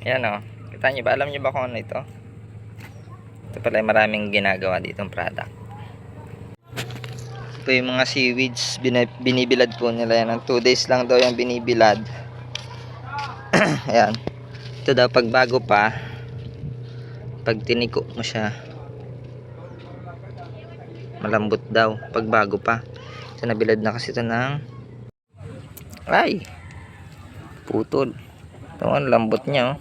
Yan o. Kita nyo ba? Alam nyo ba kung ano ito? Ito pala maraming ginagawa ditong product. Ito yung mga seaweeds. Binibilad po nila yan. 2 days lang daw yung binibilad. Ayan. Ito daw pag bago pa, pag tiniko mo siya, malambot daw. Pag bago pa. Ito nabilad na kasi ito ng ay! Putol. Ito ang lambot niya oh.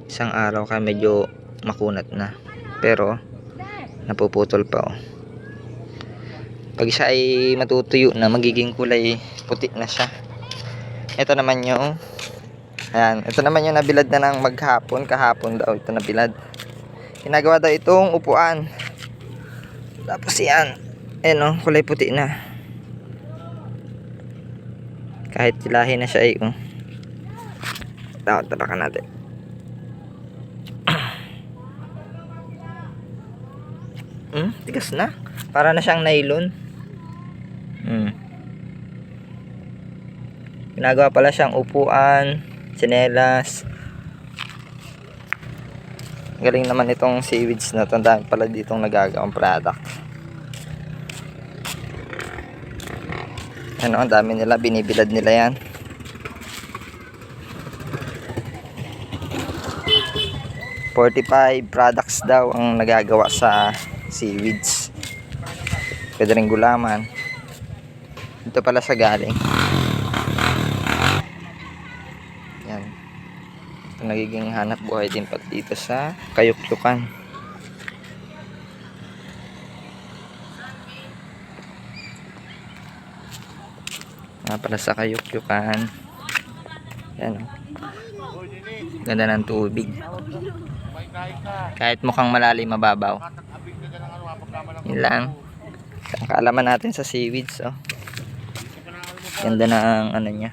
Isang araw ka medyo makunat na. Pero napuputol pa oh. Pag siya ay matutuyo na, magiging kulay puti na siya. Ito naman yung ayan, ito naman yung nabilad na ng maghapon. Kahapon daw ito nabilad. Ginagawa daw itong upuan. Tapos yan, ayan oh, kulay puti na. Kahit tilahin na siya ay oh. Talakan natin. Tigas na. Para na siyang nylon. Ginagawa pala siyang upuan, tsinelas. Galing naman itong seaweeds na ito. Ang dami pala ditong nagagawang product. Ano, ang dami nila. Binibilad nila yan. $45 products daw ang nagagawa sa seaweeds. Pwede rin gulaman. Ito pala sa galing. Yan. Ito nagiging hanap buhay din pag dito sa Kayukyukan. Nga pala sa Kayukyukan. Yan. Ganda ng tubig. Kahit mukhang malalim, mababaw. Yun lang. Ang kaalaman natin sa seaweeds oh. Ganda na ang ano niya.